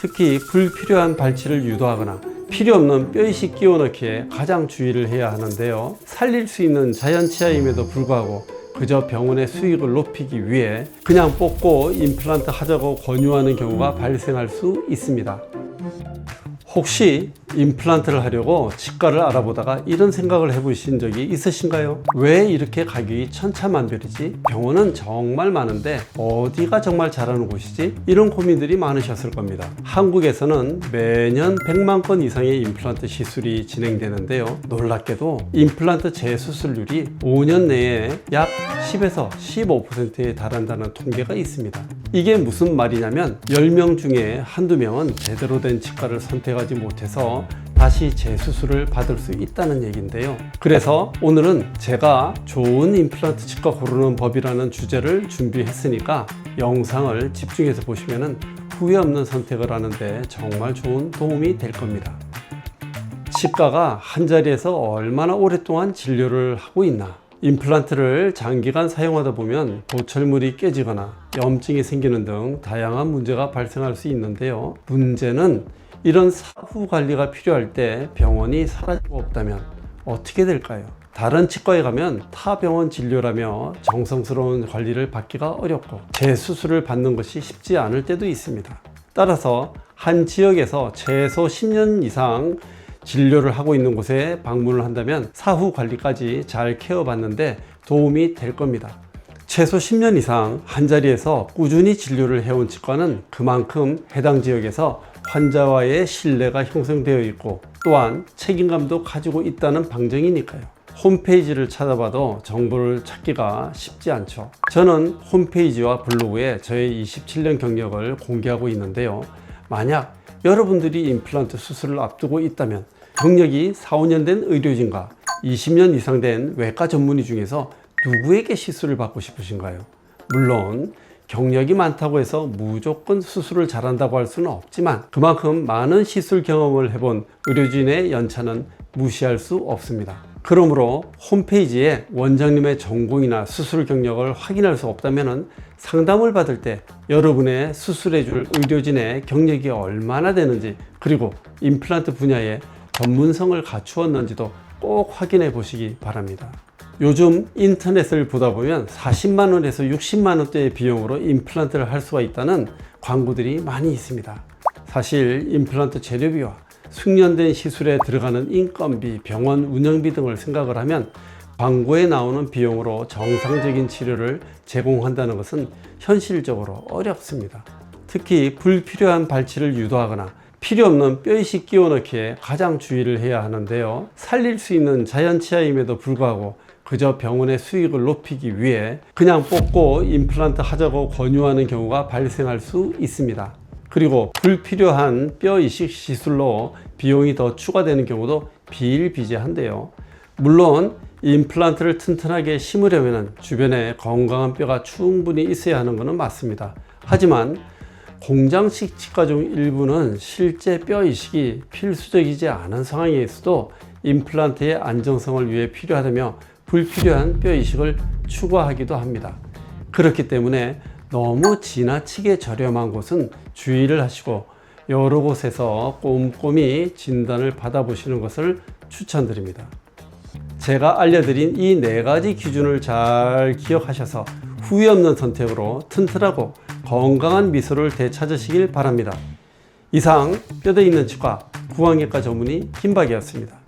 특히 불필요한 발치를 유도하거나 필요 없는 뼈이식 끼워 넣기에 가장 주의를 해야 하는데요. 살릴 수 있는 자연치아임에도 불구하고 그저 병원의 수익을 높이기 위해 그냥 뽑고 임플란트 하자고 권유하는 경우가 발생할 수 있습니다. 혹시 임플란트를 하려고 치과를 알아보다가 이런 생각을 해보신 적이 있으신가요? 왜 이렇게 가격이 천차만별이지? 병원은 정말 많은데 어디가 정말 잘하는 곳이지? 이런 고민들이 많으셨을 겁니다. 한국에서는 매년 100만 건 이상의 임플란트 시술이 진행되는데요. 놀랍게도 임플란트 재수술률이 5년 내에 약 10에서 15%에 달한다는 통계가 있습니다. 이게 무슨 말이냐면 10명 중에 한두 명은 제대로 된 치과를 선택하지 못해서 다시 재수술을 받을 수 있다는 얘기인데요. 그래서 오늘은 제가 좋은 임플란트 치과 고르는 법이라는 주제를 준비했으니까 영상을 집중해서 보시면 후회 없는 선택을 하는데 정말 좋은 도움이 될 겁니다. 치과가 한자리에서 얼마나 오랫동안 진료를 하고 있나, 임플란트를 장기간 사용하다 보면 보철물이 깨지거나 염증이 생기는 등 다양한 문제가 발생할 수 있는데요. 문제는 이런 사후 관리가 필요할 때 병원이 사라지고 없다면 어떻게 될까요? 다른 치과에 가면 타 병원 진료라며 정성스러운 관리를 받기가 어렵고 재수술을 받는 것이 쉽지 않을 때도 있습니다. 따라서 한 지역에서 최소 10년 이상 진료를 하고 있는 곳에 방문을 한다면 사후 관리까지 잘 케어받는데 도움이 될 겁니다. 최소 10년 이상 한자리에서 꾸준히 진료를 해온 치과는 그만큼 해당 지역에서 환자와의 신뢰가 형성되어 있고 또한 책임감도 가지고 있다는 방증이니까요. 홈페이지를 찾아봐도 정보를 찾기가 쉽지 않죠. 저는 홈페이지와 블로그에 저의 27년 경력을 공개하고 있는데요. 만약 여러분들이 임플란트 수술을 앞두고 있다면 경력이 4, 5년 된 의료진과 20년 이상 된 외과 전문의 중에서 누구에게 시술을 받고 싶으신가요? 물론 경력이 많다고 해서 무조건 수술을 잘한다고 할 수는 없지만 그만큼 많은 시술 경험을 해본 의료진의 연차는 무시할 수 없습니다. 그러므로 홈페이지에 원장님의 전공이나 수술 경력을 확인할 수 없다면 상담을 받을 때 여러분의 수술해줄 의료진의 경력이 얼마나 되는지 그리고 임플란트 분야에 전문성을 갖추었는지도 꼭 확인해 보시기 바랍니다. 요즘 인터넷을 보다 보면 40만원에서 60만원대의 비용으로 임플란트를 할 수가 있다는 광고들이 많이 있습니다. 사실 임플란트 재료비와 숙련된 시술에 들어가는 인건비, 병원 운영비 등을 생각을 하면 광고에 나오는 비용으로 정상적인 치료를 제공한다는 것은 현실적으로 어렵습니다. 특히 불필요한 발치를 유도하거나 필요 없는 뼈이식 끼워 넣기에 가장 주의를 해야 하는데요. 살릴 수 있는 자연치아임에도 불구하고 그저 병원의 수익을 높이기 위해 그냥 뽑고 임플란트 하자고 권유하는 경우가 발생할 수 있습니다. 그리고 불필요한 뼈 이식 시술로 비용이 더 추가되는 경우도 비일비재한데요. 물론 임플란트를 튼튼하게 심으려면 주변에 건강한 뼈가 충분히 있어야 하는 것은 맞습니다. 하지만 공장식 치과 중 일부는 실제 뼈 이식이 필수적이지 않은 상황에서도 임플란트의 안정성을 위해 필요하다며 불필요한 뼈 이식을 추가하기도 합니다. 그렇기 때문에 너무 지나치게 저렴한 곳은 주의를 하시고 여러 곳에서 꼼꼼히 진단을 받아보시는 것을 추천드립니다. 제가 알려드린 이 4가지 기준을 잘 기억하셔서 후회 없는 선택으로 튼튼하고 건강한 미소를 되찾으시길 바랍니다. 이상 뼈대 있는 치과 구강외과 전문의 김박이었습니다.